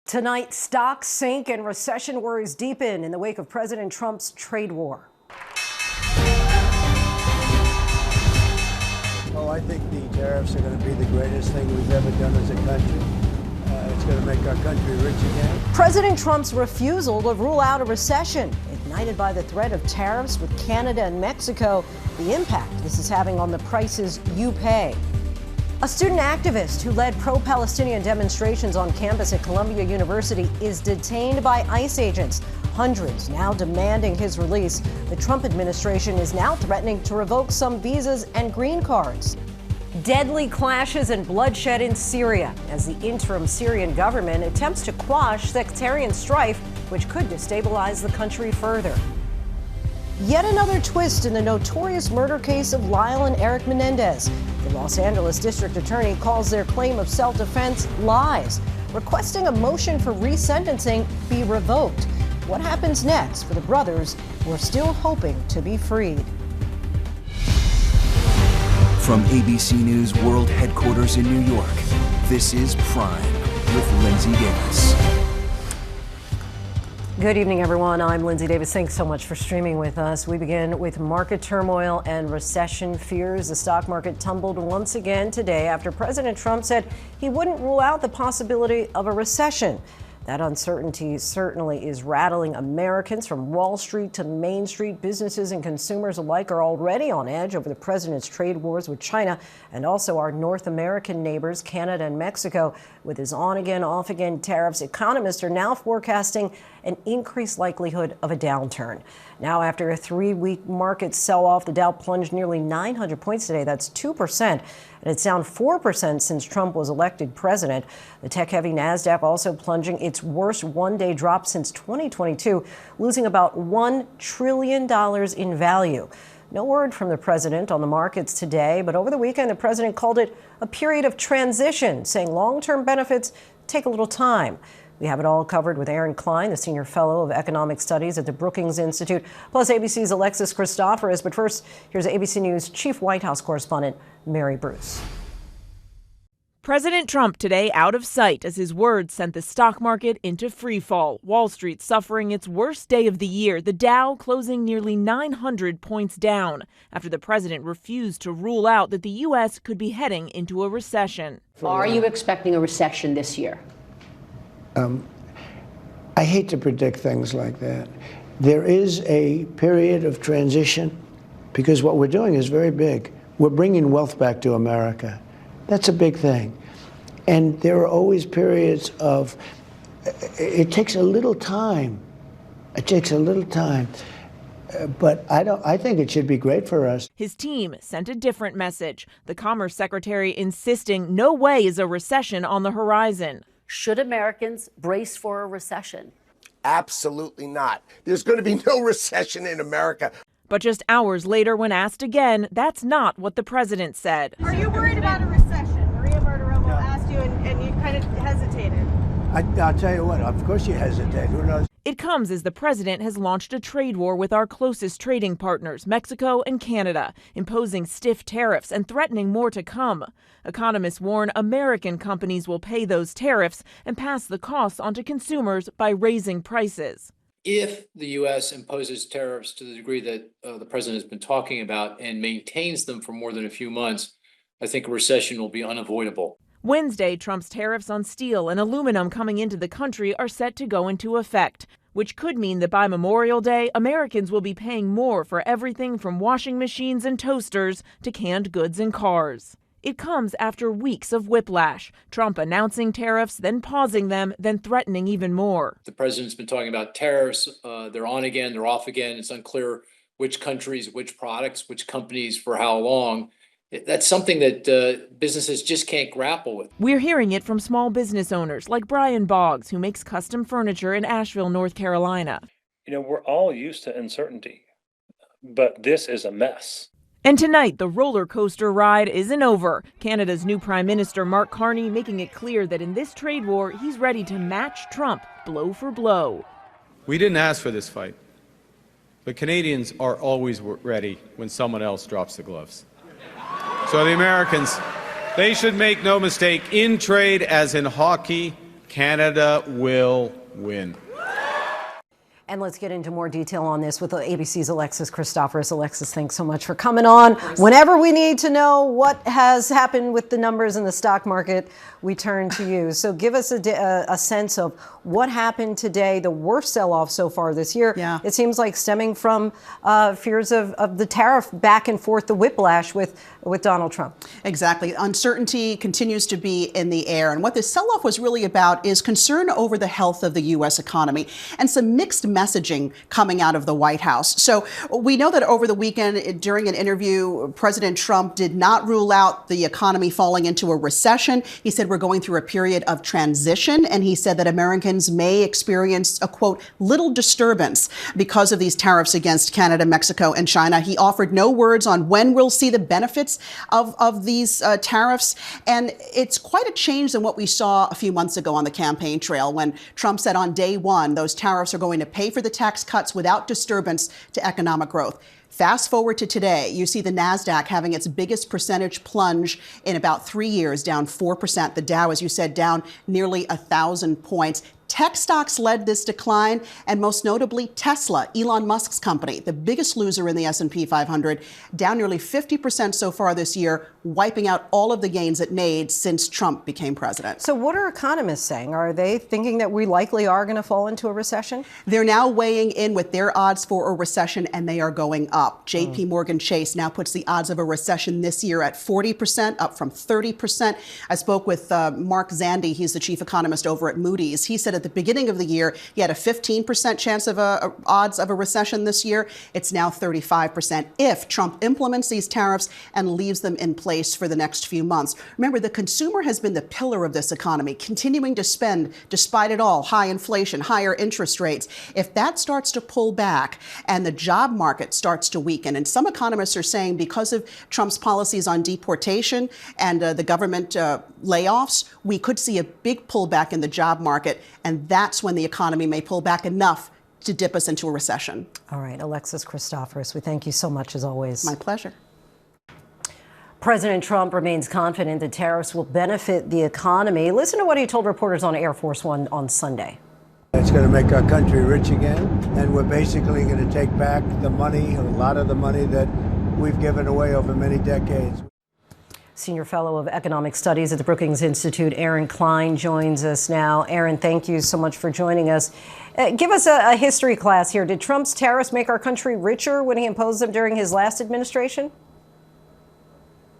Tonight, stocks sink and recession worries deepen in the wake of President Trump's trade war. Oh, I think the tariffs are going to be the greatest thing we've ever done as a country. It's going to make our country rich again. President Trump's refusal to rule out a recession, ignited by the threat of tariffs with Canada and Mexico, the impact this is having on the prices you pay. A student activist who led pro-Palestinian demonstrations on campus at Columbia University is detained by ICE agents. Hundreds now demanding his release. The Trump administration is now threatening to revoke some visas and green cards. Deadly clashes and bloodshed in Syria as the interim Syrian government attempts to quash sectarian strife, which could destabilize the country further. Yet another twist in the notorious murder case of Lyle and Eric Menendez. The Los Angeles district attorney calls their claim of self-defense lies, requesting a motion for resentencing be revoked. What happens next for the brothers who are still hoping to be freed? From ABC News World Headquarters in New York, this is Prime with Linsey Davis. Good evening, everyone. I'm Linsey Davis. Thanks so much for streaming with us. We begin with market turmoil and recession fears. The stock market tumbled once again today after President Trump said he wouldn't rule out the possibility of a recession. That uncertainty certainly is rattling Americans from Wall Street to Main Street. Businesses and consumers alike are already on edge over the president's trade wars with China and also our North American neighbors, Canada and Mexico. With his on-again, off-again tariffs, economists are now forecasting an increased likelihood of a downturn. Now, after a 3-week market sell-off, the Dow plunged nearly 900 points today. That's 2%, and it's down 4% since Trump was elected president. The tech-heavy NASDAQ also plunging its worst one-day drop since 2022, losing about $1 trillion in value. No word from the president on the markets today, but over the weekend, the president called it a period of transition, saying long-term benefits take a little time. We have it all covered with Aaron Klein, the Senior Fellow of Economic Studies at the Brookings Institute, plus ABC's Alexis Christoforous. But first, here's ABC News Chief White House Correspondent Mary Bruce. President Trump today out of sight as his words sent the stock market into freefall. Wall Street suffering its worst day of the year, the Dow closing nearly 900 points down after the president refused to rule out that the U.S. could be heading into a recession. Are you expecting a recession this year? I hate to predict things like that. There is a period of transition because what we're doing is very big. We're bringing wealth back to America. That's a big thing. And there are always periods of, it takes a little time. It takes a little time. But I think it should be great for us. His team sent a different message. The Commerce Secretary insisting no way is a recession on the horizon. Should Americans brace for a recession? Absolutely not. There's going to be no recession in America. But just hours later, when asked again, that's not what the president said. Are you worried about a recession? Maria Bartiromo asked you, and you kind of hesitated. I'll tell you what, of course you hesitate. Who knows? It comes as the president has launched a trade war with our closest trading partners, Mexico and Canada, imposing stiff tariffs and threatening more to come. Economists warn American companies will pay those tariffs and pass the costs onto consumers by raising prices. If the U.S. imposes tariffs to the degree that the president has been talking about and maintains them for more than a few months, I think a recession will be unavoidable. Wednesday, Trump's tariffs on steel and aluminum coming into the country are set to go into effect, which could mean that by Memorial Day, Americans will be paying more for everything from washing machines and toasters to canned goods and cars. It comes after weeks of whiplash, Trump announcing tariffs, then pausing them, then threatening even more. The president's been talking about tariffs. They're on again, they're off again. It's unclear which countries, which products, which companies for how long. That's something that businesses just can't grapple with. We're hearing it from small business owners like Brian Boggs, who makes custom furniture in Asheville, North Carolina. You know, we're all used to uncertainty, but this is a mess. And tonight, the roller coaster ride isn't over. Canada's new Prime Minister, Mark Carney, making it clear that in this trade war, he's ready to match Trump blow for blow. We didn't ask for this fight, but Canadians are always ready when someone else drops the gloves. So the Americans, they should make no mistake, in trade as in hockey, Canada will win. And let's get into more detail on this with ABC's Alexis Christoforous. Alexis, thanks so much for coming on. Whenever we need to know what has happened with the numbers in the stock market, we turn to you. So give us a sense of what happened today, the worst sell-off so far this year. Yeah. It seems like stemming from fears of the tariff back and forth, the whiplash with Donald Trump. Exactly. Uncertainty continues to be in the air. And what this sell-off was really about is concern over the health of the U.S. economy and some mixed messaging coming out of the White House. So we know that over the weekend, during an interview, President Trump did not rule out the economy falling into a recession. He said we're going through a period of transition, and he said that Americans may experience a, quote, little disturbance because of these tariffs against Canada, Mexico, and China. He offered no words on when we'll see the benefits of these tariffs. And it's quite a change than what we saw a few months ago on the campaign trail when Trump said on day one, those tariffs are going to pay for the tax cuts without disturbance to economic growth. Fast forward to today, you see the NASDAQ having its biggest percentage plunge in about 3 years, down 4%. The Dow, as you said, down nearly 1,000 points. Tech stocks led this decline, and most notably Tesla, Elon Musk's company, the biggest loser in the S&P 500, down nearly 50% so far this year, wiping out all of the gains it made since Trump became president. So what are economists saying? Are they thinking that we likely are going to fall into a recession? They're now weighing in with their odds for a recession, and they are going up. J.P. Morgan Chase now puts the odds of a recession this year at 40%, up from 30%. I spoke with Mark Zandi. He's the chief economist over at Moody's. He said at the beginning of the year, he had a 15% chance of odds of a recession this year. It's now 35% if Trump implements these tariffs and leaves them in place for the next few months. Remember, the consumer has been the pillar of this economy, continuing to spend despite it all, high inflation, higher interest rates. If that starts to pull back and the job market starts to weaken, and some economists are saying because of Trump's policies on deportation and the government layoffs, we could see a big pullback in the job market, and that's when the economy may pull back enough to dip us into a recession. All right, Alexis Christoforous, we thank you so much as always. My pleasure. President Trump remains confident that tariffs will benefit the economy. Listen to what he told reporters on Air Force One on Sunday. It's going to make our country rich again, and we're basically going to take back the money, a lot of the money that we've given away over many decades. Senior Fellow of Economic Studies at the Brookings Institute, Aaron Klein, joins us now. Aaron, thank you so much for joining us. Give us a history class here. Did Trump's tariffs make our country richer when he imposed them during his last administration?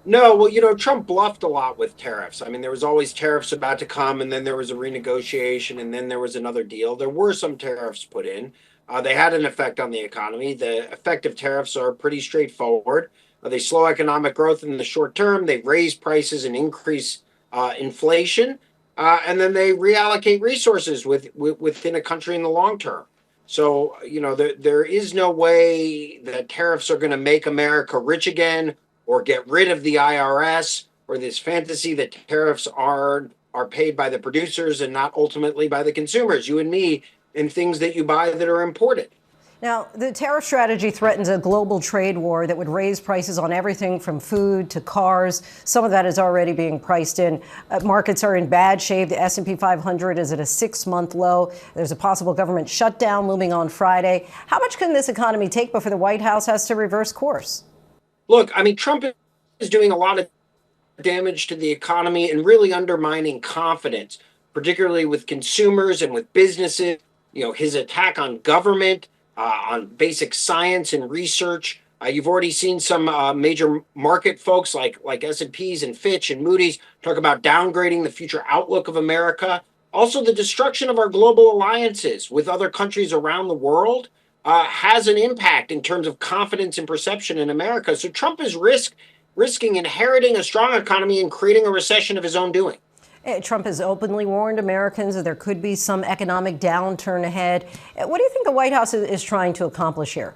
No, well, Trump bluffed a lot with tariffs. I mean, there was always tariffs about to come, and then there was a renegotiation, and then there was another deal. There were some tariffs put in. They had an effect on the economy. The effect of tariffs are pretty straightforward. They slow economic growth in the short term. They raise prices and increase inflation, and then they reallocate resources within a country in the long term. So, there is no way that tariffs are going to make America rich again or get rid of the IRS, or this fantasy that tariffs are paid by the producers and not ultimately by the consumers, you and me, in things that you buy that are imported. Now, the tariff strategy threatens a global trade war that would raise prices on everything from food to cars. Some of that is already being priced in. Markets are in bad shape. The S&P 500 is at a 6-month low. There's a possible government shutdown looming on Friday. How much can this economy take before the White House has to reverse course? Look, I mean, Trump is doing a lot of damage to the economy and really undermining confidence, particularly with consumers and with businesses. His attack on government, on basic science and research. You've already seen some major market folks like S&Ps and Fitch and Moody's talk about downgrading the future outlook of America. Also, the destruction of our global alliances with other countries around the world has an impact in terms of confidence and perception in America. So Trump is risking inheriting a strong economy and creating a recession of his own doing. Trump has openly warned Americans that there could be some economic downturn ahead. What do you think the White House is trying to accomplish here?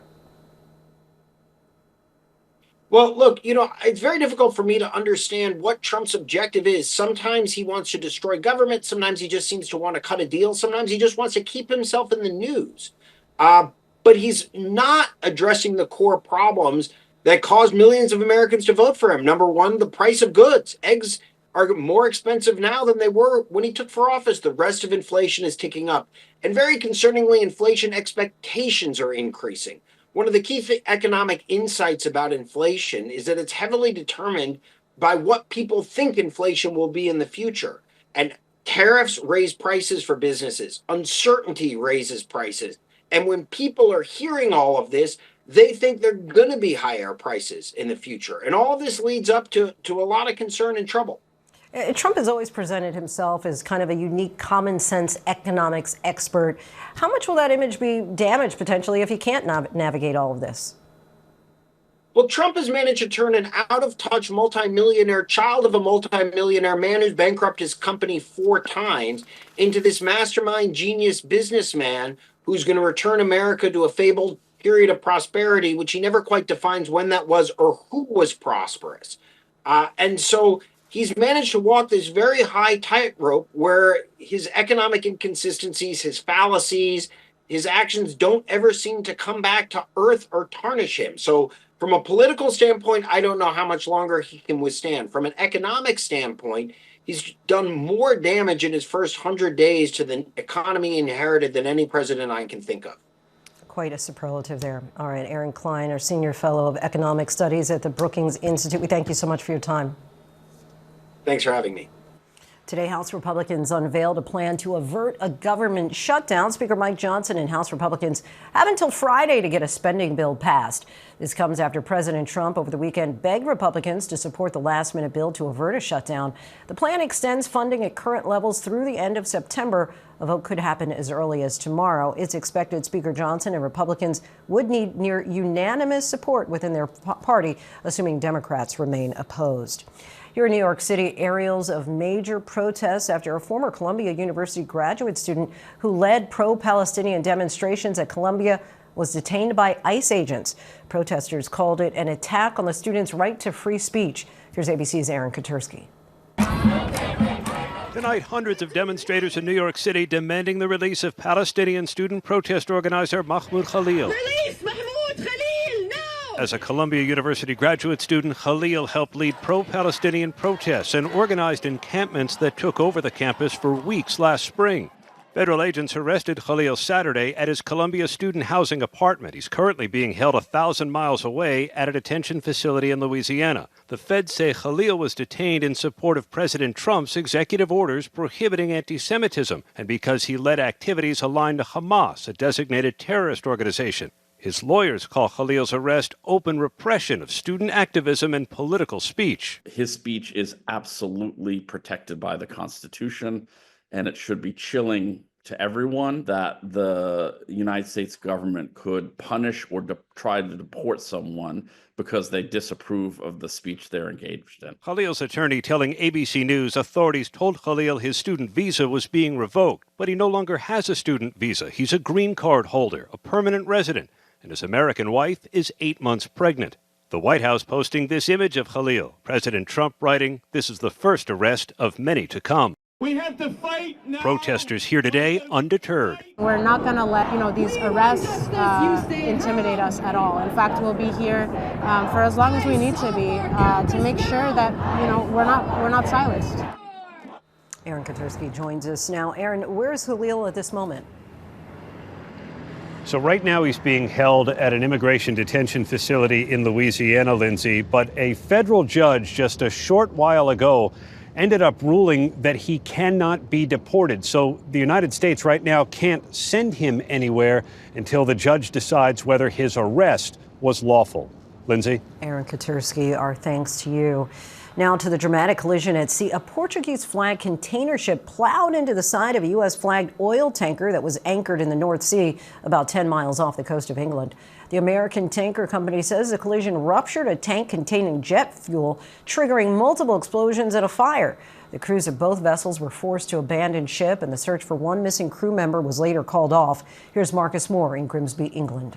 Well, look, it's very difficult for me to understand what Trump's objective is. Sometimes he wants to destroy government. Sometimes he just seems to want to cut a deal. Sometimes he just wants to keep himself in the news. But he's not addressing the core problems that caused millions of Americans to vote for him. Number one, the price of goods. Eggs are more expensive now than they were when he took for office. The rest of inflation is ticking up. And very concerningly, inflation expectations are increasing. One of the key economic insights about inflation is that it's heavily determined by what people think inflation will be in the future. And tariffs raise prices for businesses. Uncertainty raises prices. And when people are hearing all of this, they think they're going to be higher prices in the future. And all this leads up to a lot of concern and trouble. Trump has always presented himself as kind of a unique common sense economics expert. How much will that image be damaged potentially if he can't navigate all of this? Well, Trump has managed to turn an out-of-touch multimillionaire, child of a multimillionaire man who's bankrupted his company 4 times, into this mastermind genius businessman who's going to return America to a fabled period of prosperity, which he never quite defines when that was or who was prosperous. And so he's managed to walk this very high tightrope where his economic inconsistencies, his fallacies, his actions don't ever seem to come back to earth or tarnish him. So from a political standpoint, I don't know how much longer he can withstand. From an economic standpoint, he's done more damage in his first 100 days to the economy inherited than any president I can think of. Quite a superlative there. All right, Aaron Klein, our Senior Fellow of Economic Studies at the Brookings Institute. We thank you so much for your time. Thanks for having me. Today, House Republicans unveiled a plan to avert a government shutdown. Speaker Mike Johnson and House Republicans have until Friday to get a spending bill passed. This comes after President Trump over the weekend begged Republicans to support the last-minute bill to avert a shutdown. The plan extends funding at current levels through the end of September. A vote could happen as early as tomorrow. It's expected Speaker Johnson and Republicans would need near unanimous support within their party, assuming Democrats remain opposed. Here in New York City, aerials of major protests after a former Columbia University graduate student who led pro-Palestinian demonstrations at Columbia was detained by ICE agents. Protesters called it an attack on the student's right to free speech. Here's ABC's Aaron Katersky. Tonight, hundreds of demonstrators in New York City demanding the release of Palestinian student protest organizer Mahmoud Khalil. Release Mahmoud Khalil now! As a Columbia University graduate student, Khalil helped lead pro-Palestinian protests and organized encampments that took over the campus for weeks last spring. Federal agents arrested Khalil Saturday at his Columbia student housing apartment. He's currently being held 1,000 miles away at a detention facility in Louisiana. The feds say Khalil was detained in support of President Trump's executive orders prohibiting anti-Semitism and because he led activities aligned to Hamas, a designated terrorist organization. His lawyers call Khalil's arrest open repression of student activism and political speech. His speech is absolutely protected by the Constitution, and it should be chilling to everyone that the United States government could punish or try to deport someone because they disapprove of the speech they're engaged in. Khalil's attorney telling ABC News authorities told Khalil his student visa was being revoked, but he no longer has a student visa. He's a green card holder, a permanent resident, and his American wife is 8 months pregnant. The White House posting this image of Khalil. President Trump writing, "This is the first arrest of many to come." We have to fight now. Protesters here today undeterred. We're not going to let these arrests intimidate us at all. In fact, we'll be here for as long as we need to be to make sure that we're not silenced. Aaron Katersky joins us now. Aaron, where's Khalil at this moment? So right now he's being held at an immigration detention facility in Louisiana, Linsey, but a federal judge just a short while ago ended up ruling that he cannot be deported. So the United States right now can't send him anywhere until the judge decides whether his arrest was lawful. Linsey? Aaron Katersky, our thanks to you. Now to the dramatic collision at sea. A Portuguese flag container ship plowed into the side of a U.S. flagged oil tanker that was anchored in the North Sea about 10 miles off the coast of England. The American tanker company says the collision ruptured a tank containing jet fuel, triggering multiple explosions and a fire. The crews of both vessels were forced to abandon ship, and the search for one missing crew member was later called off. Here's Marcus Moore in Grimsby, England.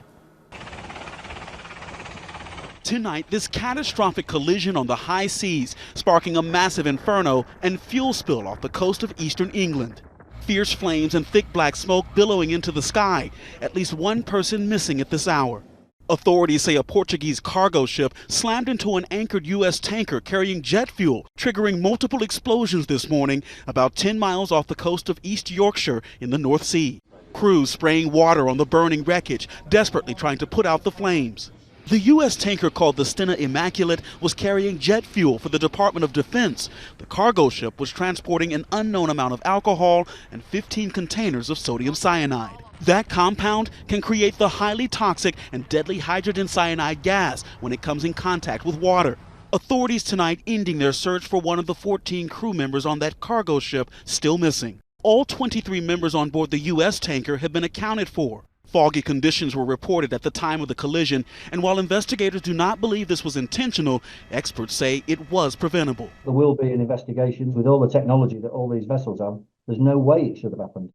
Tonight, this catastrophic collision on the high seas, sparking a massive inferno and fuel spill off the coast of eastern England. Fierce flames and thick black smoke billowing into the sky. At least one person missing at this hour. Authorities say a Portuguese cargo ship slammed into an anchored U.S. tanker carrying jet fuel, triggering multiple explosions this morning about 10 miles off the coast of East Yorkshire in the North Sea. Crews spraying water on the burning wreckage, desperately trying to put out the flames. The U.S. tanker called the Stena Immaculate was carrying jet fuel for the Department of Defense. The cargo ship was transporting an unknown amount of alcohol and 15 containers of sodium cyanide. That compound can create the highly toxic and deadly hydrogen cyanide gas when it comes in contact with water. Authorities tonight ending their search for one of the 14 crew members on that cargo ship still missing. All 23 members on board the U.S. tanker have been accounted for. Foggy conditions were reported at the time of the collision, and while investigators do not believe this was intentional, experts say it was preventable. There will be an investigation. With all the technology that all these vessels have, there's no way it should have happened.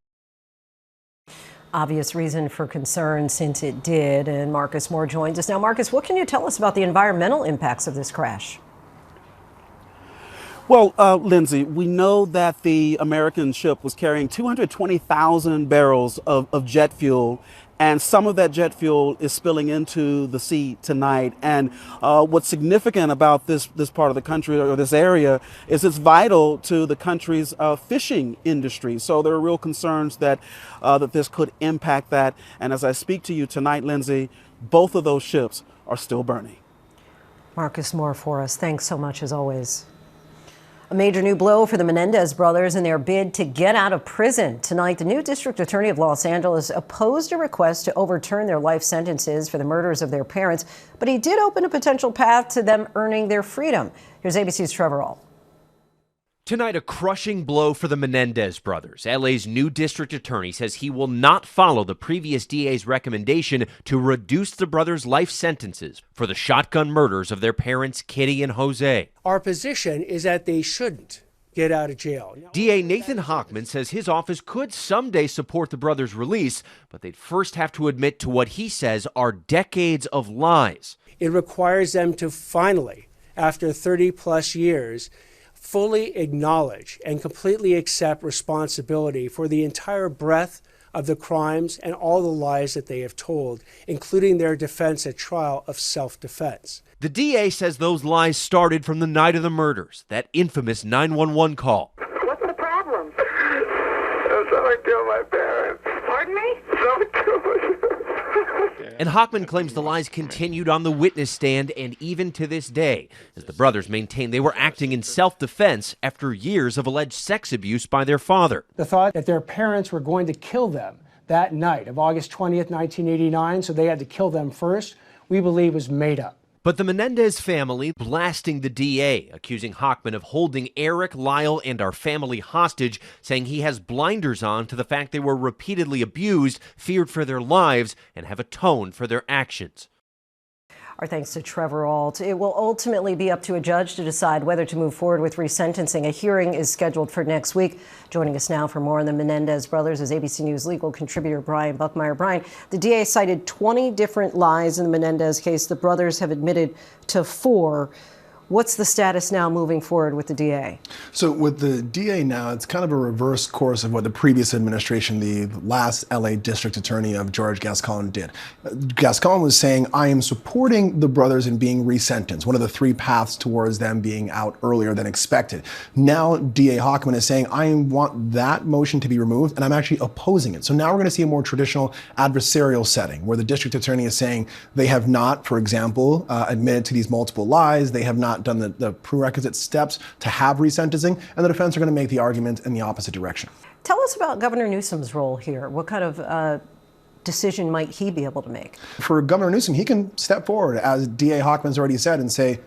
Obvious reason for concern since it did. And Marcus Moore joins us now. Marcus, what can you tell us about the environmental impacts of this crash? Well, Lindsay, we know that the American ship was carrying 220,000 barrels of jet fuel, and some of that jet fuel is spilling into the sea tonight. And what's significant about this part of the country, or this area, is it's vital to the country's fishing industry. So there are real concerns that this could impact that. And as I speak to you tonight, Lindsay, both of those ships are still burning. Marcus Moore for us. Thanks so much, as always. A major new blow for the Menendez brothers in their bid to get out of prison. Tonight, the new district attorney of Los Angeles opposed a request to overturn their life sentences for the murders of their parents, but he did open a potential path to them earning their freedom. Here's ABC's Trevor Ault. Tonight, a crushing blow for the Menendez brothers. LA's new district attorney says he will not follow the previous DA's recommendation to reduce the brothers' life sentences for the shotgun murders of their parents, Kitty and Jose. Our position is that they shouldn't get out of jail. DA Nathan Hochman says his office could someday support the brothers' release, but they'd first have to admit to what he says are decades of lies. It requires them to finally, after 30 plus years, fully acknowledge and completely accept responsibility for the entire breadth of the crimes and all the lies that they have told, including their defense at trial of self-defense. The DA says those lies started from the night of the murders, that infamous 911 call. What's the problem? Someone killed my parents. Pardon me? Someone killed my parents. And Hochman claims the lies continued on the witness stand and even to this day, as the brothers maintain they were acting in self-defense after years of alleged sex abuse by their father. The thought that their parents were going to kill them that night of August 20th, 1989, so they had to kill them first, we believe was made up. But the Menendez family blasting the DA, accusing Hochman of holding Eric, Lyle, and our family hostage, saying he has blinders on to the fact they were repeatedly abused, feared for their lives, and have atoned for their actions. Our thanks to Trevor Ault. It will ultimately be up to a judge to decide whether to move forward with resentencing. A hearing is scheduled for next week. Joining us now for more on the Menendez brothers is ABC News legal contributor Brian Buckmeyer. Brian, the DA cited 20 different lies in the Menendez case. The brothers have admitted to 4. What's the status now moving forward with the DA? So with the DA now, it's kind of a reverse course of what the previous administration, the last LA district attorney of George Gascon did. Gascon was saying, I am supporting the brothers in being resentenced, one of the 3 paths towards them being out earlier than expected. Now DA Hochman is saying, I want that motion to be removed, and I'm actually opposing it. So now we're going to see a more traditional adversarial setting where the district attorney is saying they have not, for example, admitted to these multiple lies. They have not done the prerequisite steps to have resentencing, and the defense are going to make the argument in the opposite direction. Tell us about Governor Newsom's role here. What kind of decision might he be able to make? For Governor Newsom, he can step forward, as DA Hochman's already said, and say,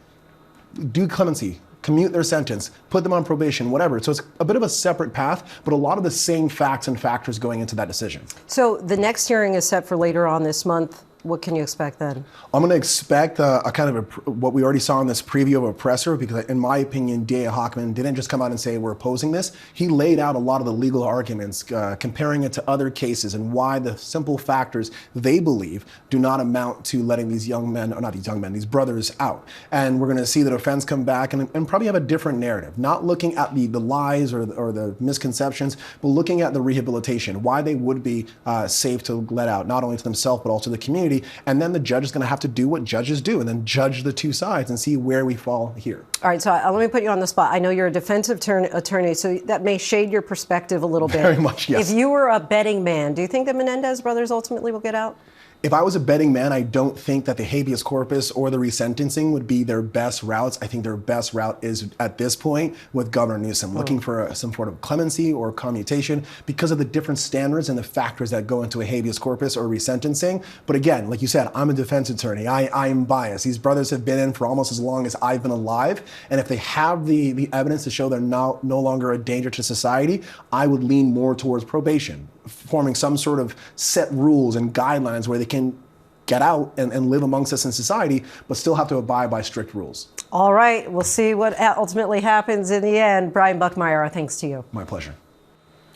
do clemency, commute their sentence, put them on probation, whatever. So it's a bit of a separate path, but a lot of the same facts and factors going into that decision. So the next hearing is set for later on this month. What can you expect then? I'm going to expect a kind of what we already saw in this preview of a presser, because in my opinion, DA Hochman didn't just come out and say we're opposing this. He laid out a lot of the legal arguments, comparing it to other cases and why the simple factors they believe do not amount to letting these young men, or not these young men, these brothers out. And we're going to see the defense come back and probably have a different narrative, not looking at the lies or the misconceptions, but looking at the rehabilitation, why they would be safe to let out, not only to themselves, but also the community. society. And then the judge is going to have to do what judges do and then judge the two sides and see where we fall here. All right, so let me put you on the spot. I know you're a defensive attorney, so that may shade your perspective a little bit. Very much, yes. If you were a betting man, do you think the Menendez brothers ultimately will get out? If I was a betting man, I don't think that the habeas corpus or the resentencing would be their best routes. I think their best route is, at this point, with Governor Newsom, looking for some sort of clemency or commutation because of the different standards and the factors that go into a habeas corpus or resentencing. But again, like you said, I'm a defense attorney. I am biased. These brothers have been in for almost as long as I've been alive. And if they have the evidence to show they're no longer a danger to society, I would lean more towards probation, forming some sort of set rules and guidelines where they can get out and live amongst us in society, but still have to abide by strict rules. All right, we'll see what ultimately happens in the end. Brian Buckmeyer, our thanks to you. My pleasure.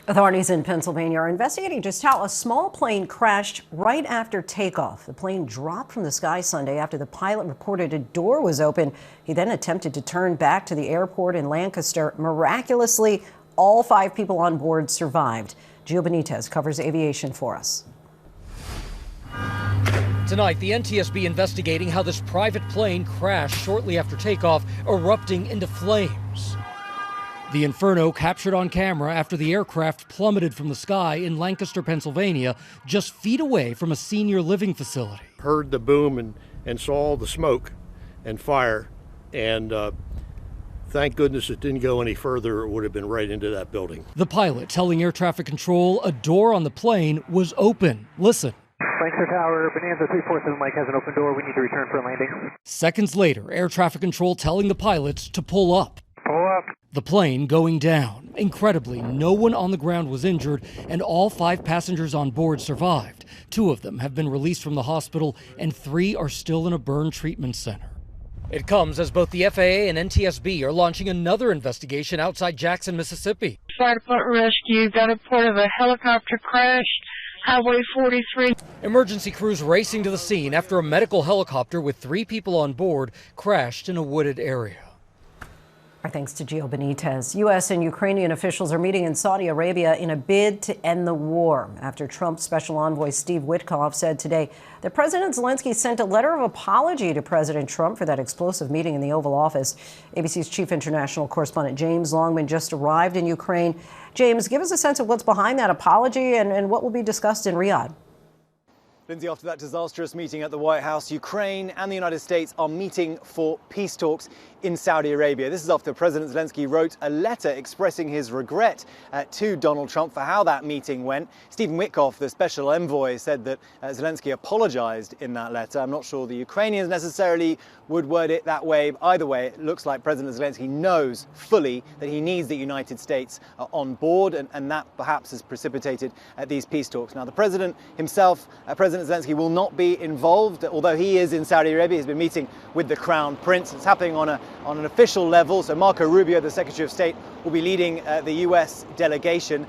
Authorities in Pennsylvania are investigating just how a small plane crashed right after takeoff. The plane dropped from the sky Sunday after the pilot reported a door was open. He then attempted to turn back to the airport in Lancaster. Miraculously, all 5 people on board survived. Gio Benitez covers aviation for us. Tonight, the NTSB investigating how this private plane crashed shortly after takeoff, erupting into flames. The inferno captured on camera after the aircraft plummeted from the sky in Lancaster, Pennsylvania, just feet away from a senior living facility. Heard the boom and saw all the smoke and fire, and thank goodness it didn't go any further. It would have been right into that building. The pilot telling air traffic control a door on the plane was open. Listen. Lancaster Tower, Bonanza 347 Mike has an open door. We need to return for a landing. Seconds later, air traffic control telling the pilots to pull up. Pull up. The plane going down. Incredibly, no one on the ground was injured, and all 5 passengers on board survived. 2 of them have been released from the hospital, and 3 are still in a burn treatment center. It comes as both the FAA and NTSB are launching another investigation outside Jackson, Mississippi. Fire Department rescue got a report of a helicopter crash, Highway 43. Emergency crews racing to the scene after a medical helicopter with 3 people on board crashed in a wooded area. Our thanks to Gio Benitez. U.S. and Ukrainian officials are meeting in Saudi Arabia in a bid to end the war after Trump Special Envoy Steve Witkoff said today that President Zelensky sent a letter of apology to President Trump for that explosive meeting in the Oval Office. ABC's chief international correspondent James Longman just arrived in Ukraine. James, give us a sense of what's behind that apology and what will be discussed in Riyadh. Lindsay, after that disastrous meeting at the White House, Ukraine and the United States are meeting for peace talks in Saudi Arabia. This is after President Zelensky wrote a letter expressing his regret to Donald Trump for how that meeting went. Stephen Witkoff, the special envoy, said that Zelensky apologized in that letter. I'm not sure the Ukrainians necessarily would word it that way. Either way, it looks like President Zelensky knows fully that he needs the United States on board, and that perhaps has precipitated these peace talks. Now, the president himself, President Zelensky, will not be involved, although he is in Saudi Arabia. He's been meeting with the Crown Prince. It's happening on an official level. So Marco Rubio, the Secretary of State, will be leading the U.S. delegation.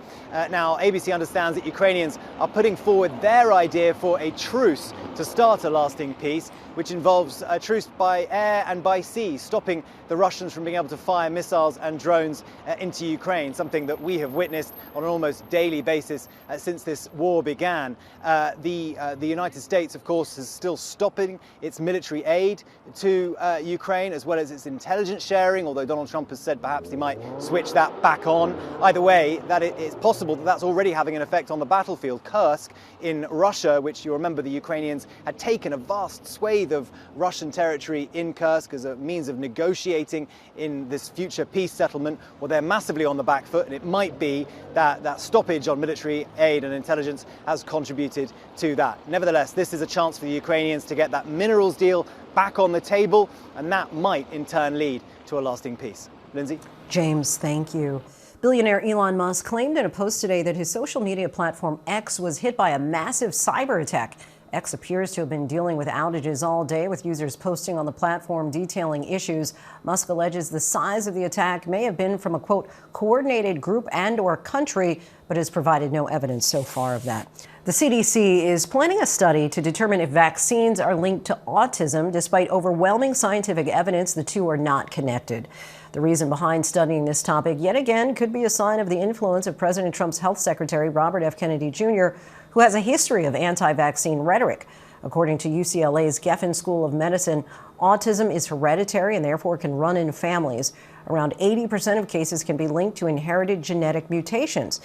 Now, ABC understands that Ukrainians are putting forward their idea for a truce to start a lasting peace, which involves a truce by air and by sea, stopping the Russians from being able to fire missiles and drones into Ukraine, something that we have witnessed on an almost daily basis since this war began. The United States, of course, is still stopping its military aid to Ukraine, as well as its intelligence sharing, although Donald Trump has said perhaps he might switch that back on. Either way, that it's possible that that's already having an effect on the battlefield. Kursk in Russia, which you remember the Ukrainians had taken a vast swathe of Russian territory in Kursk as a means of negotiating in this future peace settlement. Well, they're massively on the back foot, and it might be that that stoppage on military aid and intelligence has contributed to that. Nevertheless, this is a chance for the Ukrainians to get that minerals deal back on the table, and that might in turn lead to a lasting peace. Lindsay? James, thank you. Billionaire Elon Musk claimed in a post today that his social media platform X was hit by a massive cyber attack. X appears to have been dealing with outages all day, with users posting on the platform detailing issues. Musk alleges the size of the attack may have been from a, quote, coordinated group and/or country, but has provided no evidence so far of that. The CDC is planning a study to determine if vaccines are linked to autism. Despite overwhelming scientific evidence, the two are not connected. The reason behind studying this topic, yet again, could be a sign of the influence of President Trump's health secretary, Robert F. Kennedy Jr., who has a history of anti-vaccine rhetoric. According to UCLA's Geffen School of Medicine, autism is hereditary and therefore can run in families. Around 80% of cases can be linked to inherited genetic mutations.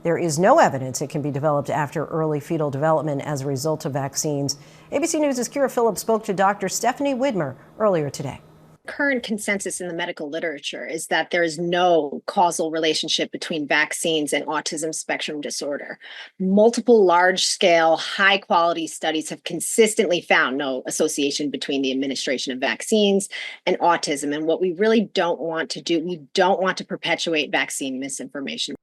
There is no evidence it can be developed after early fetal development as a result of vaccines. ABC News' Kira Phillips spoke to Dr. Stephanie Widmer earlier today. Current consensus in the medical literature is that there is no causal relationship between vaccines and autism spectrum disorder. Multiple large-scale, high-quality studies have consistently found no association between the administration of vaccines and autism. And what we really don't want to do, we don't want to perpetuate vaccine misinformation.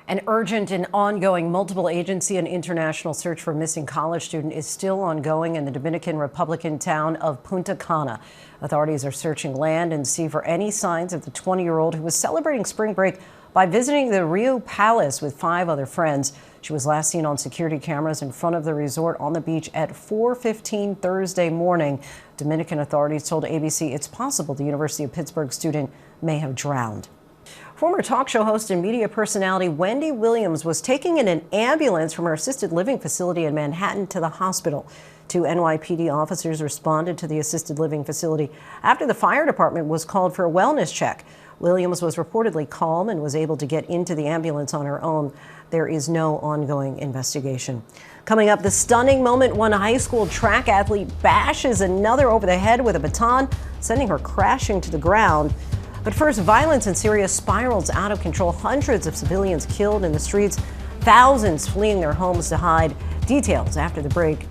An urgent and ongoing multiple agency and international search for a missing college student is still ongoing in the Dominican Republican town of Punta Cana. Authorities are searching land and sea for any signs of the 20-year-old who was celebrating spring break by visiting the Rio Palace with 5 other friends. She was last seen on security cameras in front of the resort on the beach at 4:15 Thursday morning. Dominican authorities told ABC it's possible the University of Pittsburgh student may have drowned. Former talk show host and media personality Wendy Williams was taken in an ambulance from her assisted living facility in Manhattan to the hospital. 2 NYPD officers responded to the assisted living facility after the fire department was called for a wellness check. Williams was reportedly calm and was able to get into the ambulance on her own. There is no ongoing investigation. Coming up, the stunning moment one high school track athlete bashes another over the head with a baton, sending her crashing to the ground. But first, violence in Syria spirals out of control. Hundreds of civilians killed in the streets, thousands fleeing their homes to hide. Details after the break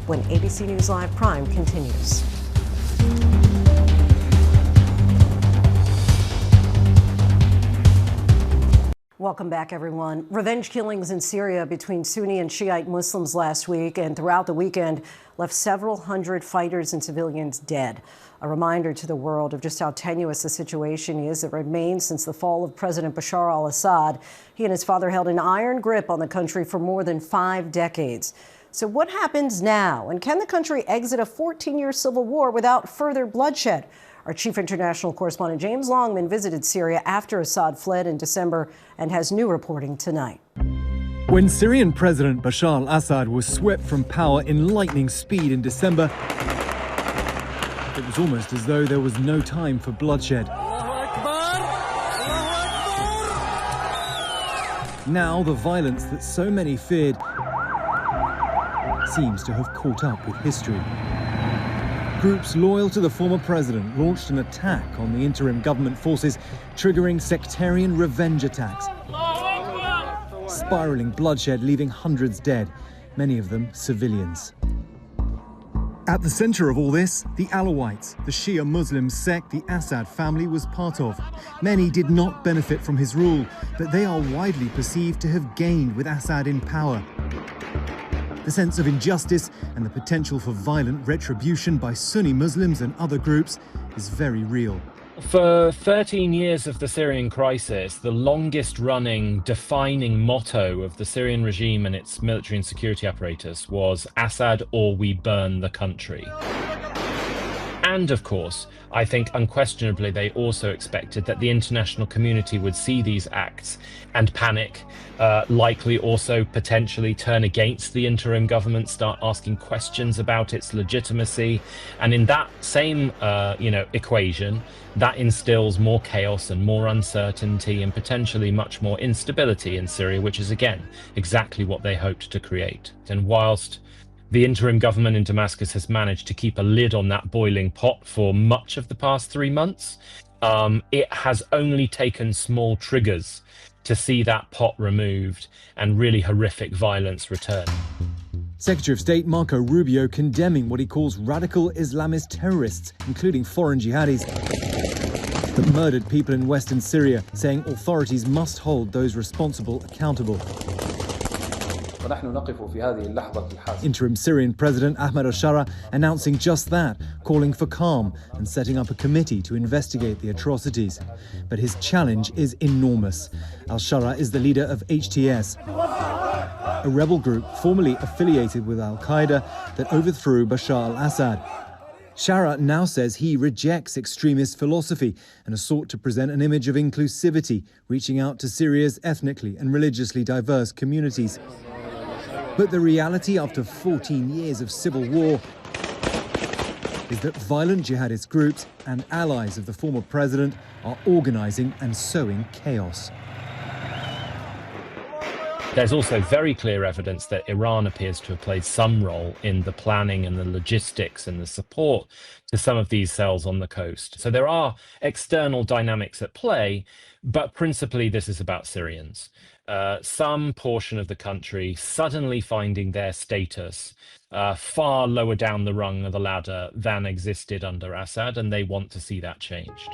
when ABC News Live Prime continues. Welcome back, everyone. Revenge killings in Syria between Sunni and Shiite Muslims last week and throughout the weekend left several hundred fighters and civilians dead. A reminder to the world of just how tenuous the situation is that remains since the fall of President Bashar al-Assad. He and his father held an iron grip on the country for more than 5 decades. So what happens now? And can the country exit a 14-year civil war without further bloodshed? Our chief international correspondent James Longman visited Syria after Assad fled in December and has new reporting tonight. When Syrian President Bashar al-Assad was swept from power in lightning speed in December, it was almost as though there was no time for bloodshed. Now the violence that so many feared seems to have caught up with history. Groups loyal to the former president launched an attack on the interim government forces, triggering sectarian revenge attacks, spiraling bloodshed, leaving hundreds dead, many of them civilians. At the center of all this, the Alawites, the Shia Muslim sect the Assad family was part of. Many did not benefit from his rule, but they are widely perceived to have gained with Assad in power. The sense of injustice and the potential for violent retribution by Sunni Muslims and other groups is very real. For 13 years of the Syrian crisis, the longest running defining motto of the Syrian regime and its military and security apparatus was Assad or we burn the country. And of course, I think unquestionably they also expected that the international community would see these acts and panic, likely also potentially turn against the interim government, start asking questions about its legitimacy. And in that same equation, that instills more chaos and more uncertainty and potentially much more instability in Syria, which is again exactly what they hoped to create. And whilst the interim government in Damascus has managed to keep a lid on that boiling pot for much of the past 3 months, it has only taken small triggers to see that pot removed and really horrific violence return. Secretary of State Marco Rubio condemning what he calls radical Islamist terrorists, including foreign jihadis, that murdered people in western Syria, saying authorities must hold those responsible accountable. Interim Syrian President Ahmed al-Shara announcing just that, calling for calm and setting up a committee to investigate the atrocities. But his challenge is enormous. Al-Shara is the leader of HTS, a rebel group formerly affiliated with al-Qaeda that overthrew Bashar al-Assad. Shara now says he rejects extremist philosophy and has sought to present an image of inclusivity, reaching out to Syria's ethnically and religiously diverse communities. But the reality after 14 years of civil war is that violent jihadist groups and allies of the former president are organizing and sowing chaos. There's also very clear evidence that Iran appears to have played some role in the planning and the logistics and the support to some of these cells on the coast. So there are external dynamics at play, but principally this is about Syrians. Some portion of the country suddenly finding their status far lower down the rung of the ladder than existed under Assad, and they want to see that changed.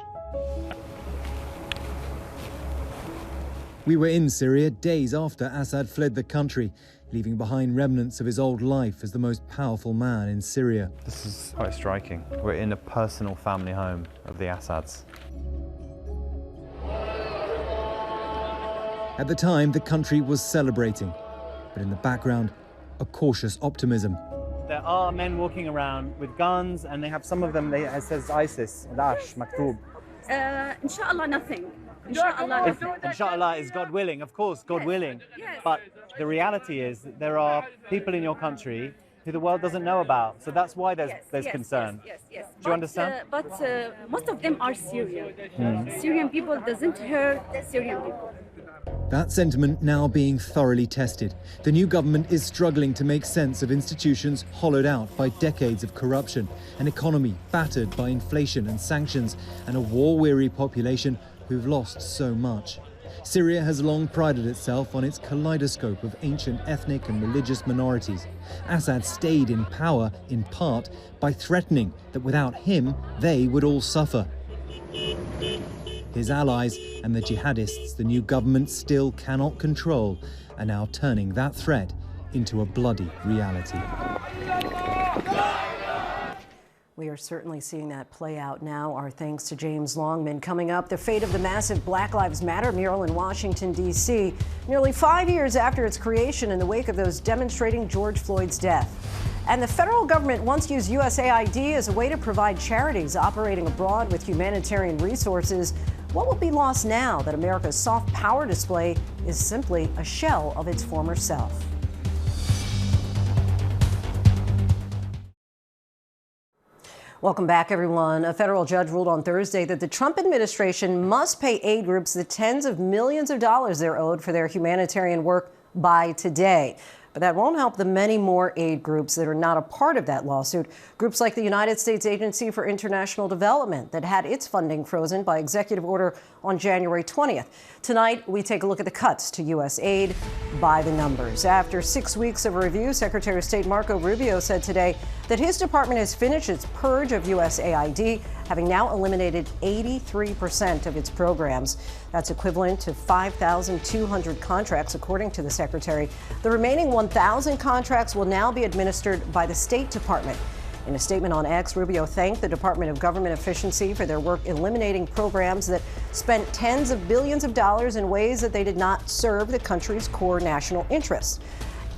We were in Syria days after Assad fled the country, leaving behind remnants of his old life as the most powerful man in Syria. This is quite striking. We're in a personal family home of the Assads. At the time, the country was celebrating, but in the background, a cautious optimism. There are men walking around with guns, and they have some of them, it says ISIS, Daesh, Maktub. Inshallah, nothing. Inshallah. Inshallah is God willing, of course, God willing. Yes. But the reality is that there are people in your country who the world doesn't know about. So that's why there's concern. Yes. Do you understand? But most of them are Syrian. Syrian people doesn't hurt Syrian people. That sentiment now being thoroughly tested. The new government is struggling to make sense of institutions hollowed out by decades of corruption, an economy battered by inflation and sanctions, and a war-weary population who've lost so much. Syria has long prided itself on its kaleidoscope of ancient ethnic and religious minorities. Assad stayed in power, in part, by threatening that without him, they would all suffer. His allies and the jihadists the new government still cannot control are now turning that threat into a bloody reality. We are certainly seeing that play out now. Our thanks to James Longman. Coming up, the fate of the massive Black Lives Matter mural in Washington, D.C., nearly 5 years after its creation in the wake of those demonstrating George Floyd's death. And the federal government once used USAID as a way to provide charities operating abroad with humanitarian resources. What will be lost now that America's soft power display is simply a shell of its former self? Welcome back, everyone. A federal judge ruled on Thursday that the Trump administration must pay aid groups the tens of millions of dollars they're owed for their humanitarian work by today. But that won't help the many more aid groups that are not a part of that lawsuit. Groups like the United States Agency for International Development that had its funding frozen by executive order on January 20th. Tonight, we take a look at the cuts to U.S. aid by the numbers. After 6 weeks of review, Secretary of State Marco Rubio said today that his department has finished its purge of USAID, having now eliminated 83% of its programs. That's equivalent to 5,200 contracts, according to the Secretary. The remaining 1,000 contracts will now be administered by the State Department. In a statement on X, Rubio thanked the Department of Government Efficiency for their work eliminating programs that spent tens of billions of dollars in ways that they did not serve the country's core national interests.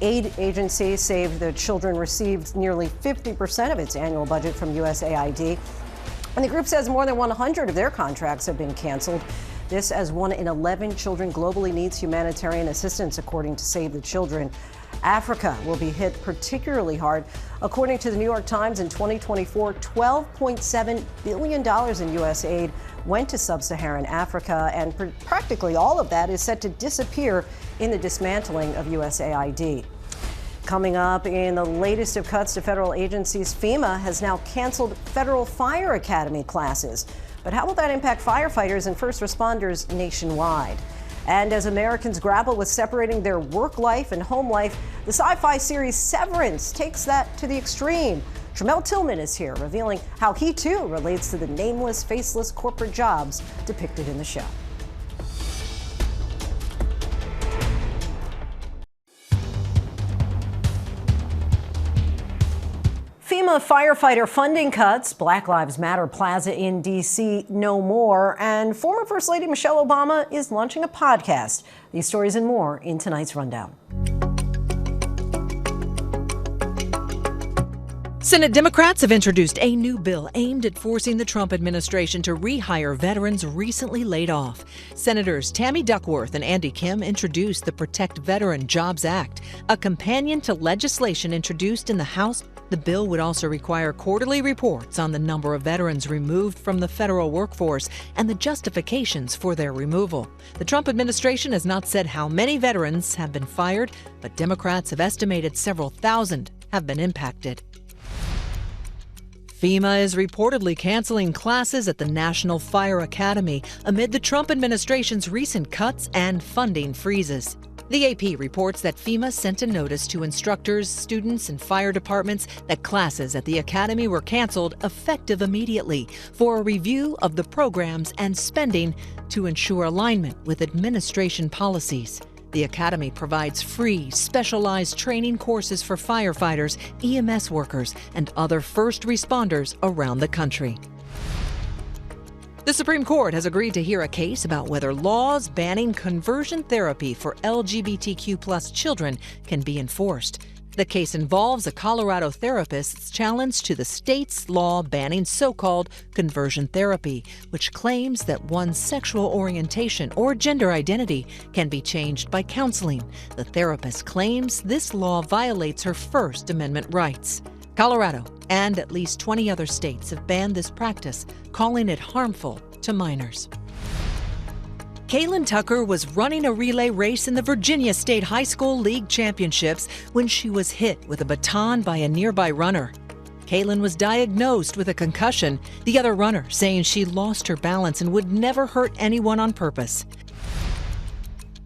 Aid agencies say the children received nearly 50% of its annual budget from USAID. And the group says more than 100 of their contracts have been canceled. This as 1 in 11 children globally needs humanitarian assistance, according to Save the Children. Africa will be hit particularly hard. According to the New York Times, in 2024, $12.7 billion in U.S. aid went to sub-Saharan Africa, and practically all of that is set to disappear in the dismantling of USAID. Coming up in the latest of cuts to federal agencies, FEMA has now canceled federal fire academy classes. But how will that impact firefighters and first responders nationwide? And as Americans grapple with separating their work life and home life, the sci-fi series Severance takes that to the extreme. Tramell Tillman is here, revealing how he too relates to the nameless, faceless corporate jobs depicted in the show. FEMA firefighter funding cuts, Black Lives Matter Plaza in D.C. no more, and former First Lady Michelle Obama is launching a podcast. These stories and more in tonight's rundown. Senate Democrats have introduced a new bill aimed at forcing the Trump administration to rehire veterans recently laid off. Senators Tammy Duckworth and Andy Kim introduced the Protect Veteran Jobs Act, a companion to legislation introduced in the House. The bill would also require quarterly reports on the number of veterans removed from the federal workforce and the justifications for their removal. The Trump administration has not said how many veterans have been fired, but Democrats have estimated several thousand have been impacted. FEMA is reportedly canceling classes at the National Fire Academy amid the Trump administration's recent cuts and funding freezes. The AP reports that FEMA sent a notice to instructors, students, and fire departments that classes at the academy were canceled effective immediately for a review of the programs and spending to ensure alignment with administration policies. The Academy provides free, specialized training courses for firefighters, EMS workers, and other first responders around the country. The Supreme Court has agreed to hear a case about whether laws banning conversion therapy for LGBTQ+ children can be enforced. The case involves a Colorado therapist's challenge to the state's law banning so-called conversion therapy, which claims that one's sexual orientation or gender identity can be changed by counseling. The therapist claims this law violates her First Amendment rights. Colorado and at least 20 other states have banned this practice, calling it harmful to minors. Kaylin Tucker was running a relay race in the Virginia State High School League Championships when she was hit with a baton by a nearby runner. Kaylin was diagnosed with a concussion, the other runner saying she lost her balance and would never hurt anyone on purpose.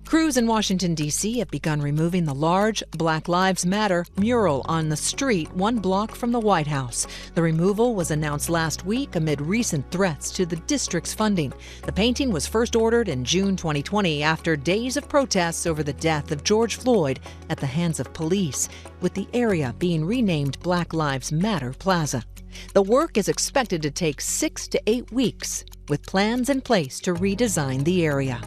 Crews in Washington, D.C. have begun removing the large Black Lives Matter mural on the street 1 block from the White House. The removal was announced last week amid recent threats to the district's funding. The painting was first ordered in June 2020 after days of protests over the death of George Floyd at the hands of police, with the area being renamed Black Lives Matter Plaza. The work is expected to take 6 to 8 weeks, with plans in place to redesign the area.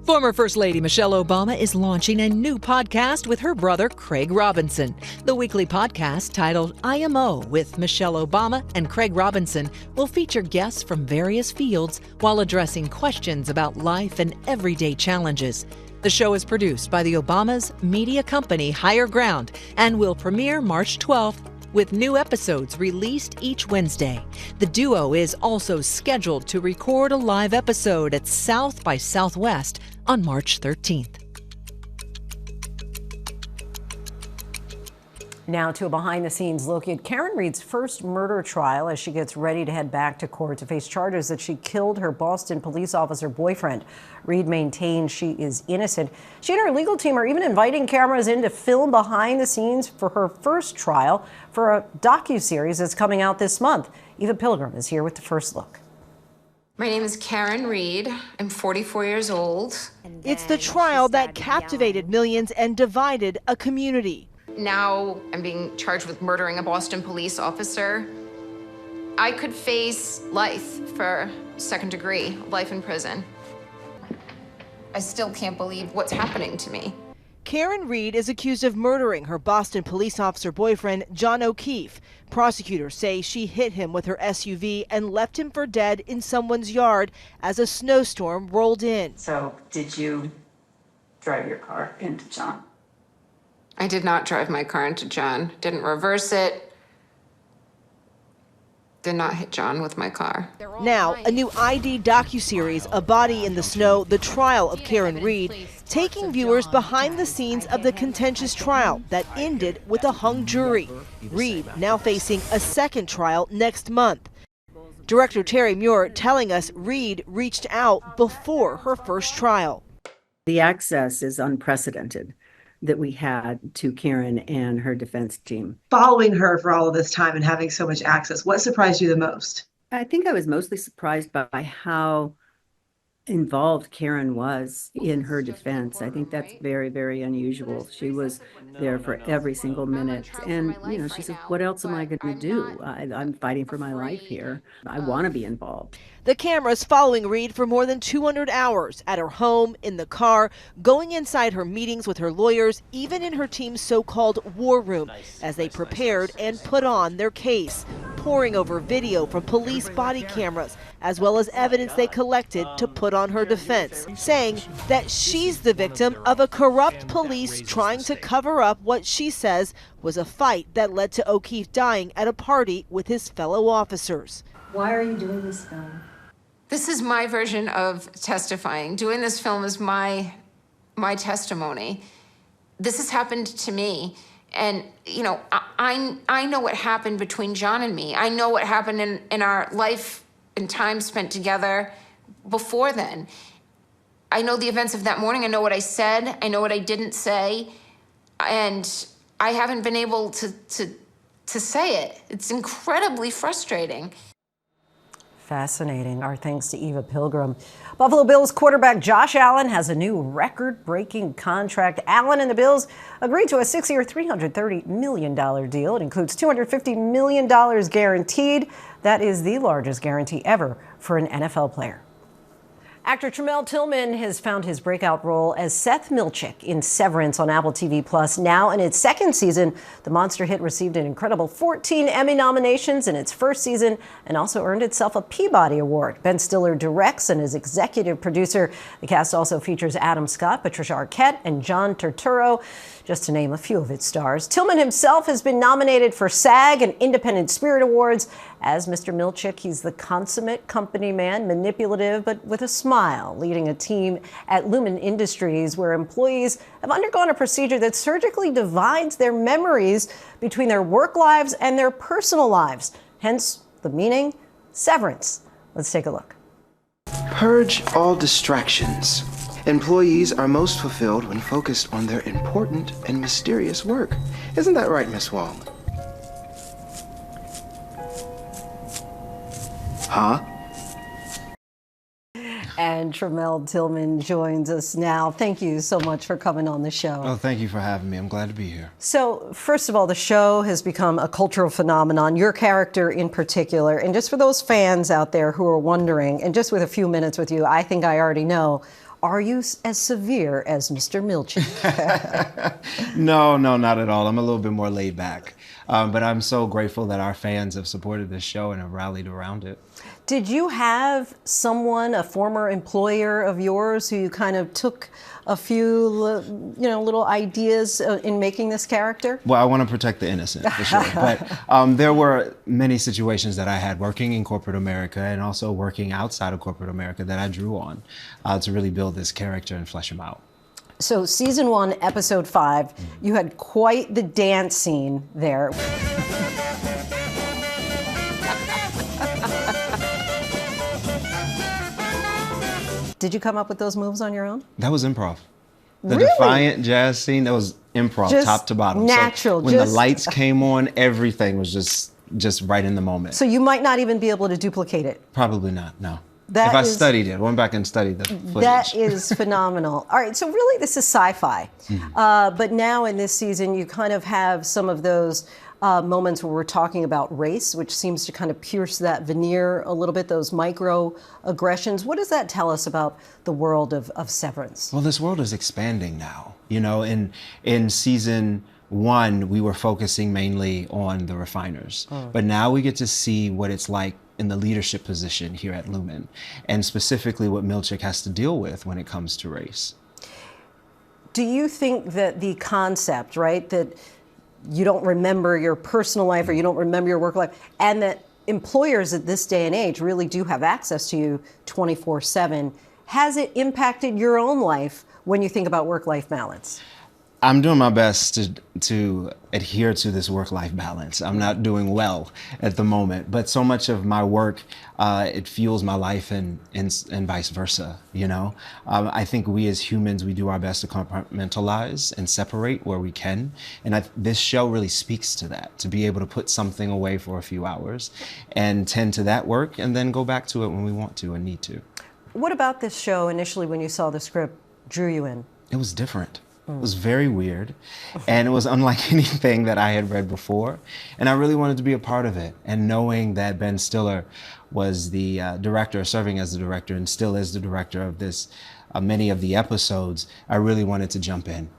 Former First Lady Michelle Obama is launching a new podcast with her brother, Craig Robinson. The weekly podcast, titled IMO with Michelle Obama and Craig Robinson, will feature guests from various fields while addressing questions about life and everyday challenges. The show is produced by the Obama's media company Higher Ground and will premiere March 12th, with new episodes released each Wednesday. The duo is also scheduled to record a live episode at South by Southwest on March 13th. Now to a behind-the-scenes look at Karen Reed's first murder trial as she gets ready to head back to court to face charges that she killed her Boston police officer boyfriend. Reed maintains she is innocent. She and her legal team are even inviting cameras in to film behind the scenes for her first trial for a docuseries that's coming out this month. Eva Pilgrim is here with the first look. My name is Karen Reed. I'm 44 years old. It's the trial that captivated millions and divided a community. Now I'm being charged with murdering a Boston police officer. I could face life for second degree, life in prison. I still can't believe what's happening to me. Karen Reed is accused of murdering her Boston police officer boyfriend, John O'Keefe. Prosecutors say she hit him with her SUV and left him for dead in someone's yard as a snowstorm rolled in. So did you drive your car into John? I did not drive my car into John. Didn't reverse it. Did not hit John with my car. Now, a new ID docuseries, A Body in the Snow, the trial of Karen Reed, taking viewers behind the scenes of the contentious trial that ended with a hung jury. Reed now facing a second trial next month. Director Terry Muir telling us Reed reached out before her first trial. The access is unprecedented that we had to Karen and her defense team. Following her for all of this time and having so much access, what surprised you the most? I think I was mostly surprised by how involved Karen was in her defense. I think that's very, very unusual. She was there for every single minute. And, you know, she said, what else am I going to do? I'm fighting for my life here. I want to be involved. The cameras following Reed for more than 200 hours at her home, in the car, going inside her meetings with her lawyers, even in her team's so-called war room, as they prepared and put on their case, poring over video from police body cameras, as well as evidence they collected to put on her defense, saying that she's the victim of a corrupt police trying to cover up what she says was a fight that led to O'Keefe dying at a party with his fellow officers. Why are you doing this film? This is my version of testifying. Doing this film is my testimony. This has happened to me. And, you know, I know what happened between John and me. I know what happened in our life and time spent together before then. I know the events of that morning. I know what I said. I know what I didn't say. And I haven't been able to say it. It's incredibly frustrating. Fascinating. Our thanks to Eva Pilgrim. Buffalo Bills quarterback Josh Allen has a new record-breaking contract. Allen and the Bills agreed to a 6-year, $330 million deal. It includes $250 million guaranteed. That is the largest guarantee ever for an NFL player. Actor Tramell Tillman has found his breakout role as Seth Milchick in Severance on Apple TV+. Now in its second season, the monster hit received an incredible 14 Emmy nominations in its first season and also earned itself a Peabody Award. Ben Stiller directs and is executive producer. The cast also features Adam Scott, Patricia Arquette, and John Turturro, just to name a few of its stars. Tillman himself has been nominated for SAG and Independent Spirit Awards. As Mr. Milchick, he's the consummate company man, manipulative but with a smile, leading a team at Lumen Industries where employees have undergone a procedure that surgically divides their memories between their work lives and their personal lives. Hence the meaning, severance. Let's take a look. Purge all distractions. Employees are most fulfilled when focused on their important and mysterious work. Isn't that right, Miss Wong? Huh? And Tramell Tillman joins us now. Thank you so much for coming on the show. Oh, thank you for having me. I'm glad to be here. So, first of all, the show has become a cultural phenomenon, your character in particular. And just for those fans out there who are wondering, and just with a few minutes with you, I think I already know, are you as severe as Mr. Milchick? No, not at all. I'm a little bit more laid back. But I'm so grateful that our fans have supported this show and have rallied around it. Did you have someone, a former employer of yours, who you kind of took a few, little ideas in making this character? Well, I want to protect the innocent, for sure. But there were many situations that I had working in corporate America and also working outside of corporate America that I drew on to really build this character and flesh him out. So season 1, episode 5, you had quite the dance scene there. Did you come up with those moves on your own? That was improv. The Really? Defiant jazz scene, that was improv, Just top to bottom. natural, So when just- the lights came on, everything was just right in the moment. So you might not even be able to duplicate it. Probably not, no. That if I is- studied it, went back and studied the footage. That is phenomenal. All right, so really this is sci-fi. But now in this season, you kind of have some of those moments where we're talking about race, which seems to kind of pierce that veneer a little bit, those microaggressions. What does that tell us about the world of Severance? Well, this world is expanding now. You know, in season 1, we were focusing mainly on the refiners. But now we get to see what it's like in the leadership position here at Lumen, and specifically what Milchick has to deal with when it comes to race. Do you think that the concept, right, that you don't remember your personal life or you don't remember your work life, and that employers at this day and age really do have access to you 24/7, has it impacted your own life when you think about work-life balance? I'm doing my best to adhere to this work-life balance. I'm not doing well at the moment, but so much of my work, it fuels my life and vice versa, you know? I think we as humans, we do our best to compartmentalize and separate where we can. And this show really speaks to that, to be able to put something away for a few hours and tend to that work and then go back to it when we want to and need to. What about this show initially when you saw the script drew you in? It was different. It was very weird, and it was unlike anything that I had read before. And I really wanted to be a part of it. And knowing that Ben Stiller was the director, serving as the director, and still is the director of this, many of the episodes, I really wanted to jump in.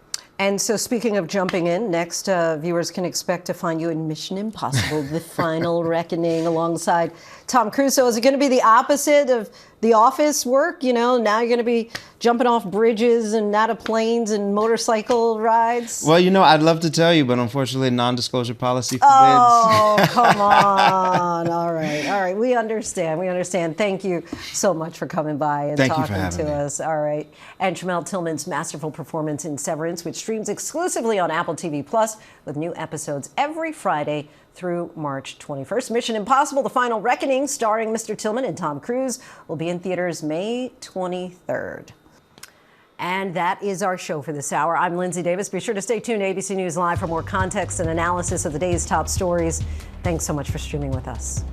And so speaking of jumping in, next viewers can expect to find you in Mission Impossible, The Final Reckoning, alongside Tom Cruise. So is it going to be the opposite of The Office work? You know, now you're going to be jumping off bridges and out of planes and motorcycle rides? Well, you know, I'd love to tell you, but unfortunately, non-disclosure policy forbids. Oh, come on. All right. We understand. Thank you so much for coming by and talking to us. All right. And Tramell Tillman's masterful performance in Severance, which streams exclusively on Apple TV Plus with new episodes every Friday through March 21st. Mission Impossible, The Final Reckoning, starring Mr. Tillman and Tom Cruise, will be in theaters May 23rd. And that is our show for this hour. I'm Linsey Davis. Be sure to stay tuned to ABC News Live for more context and analysis of the day's top stories. Thanks so much for streaming with us.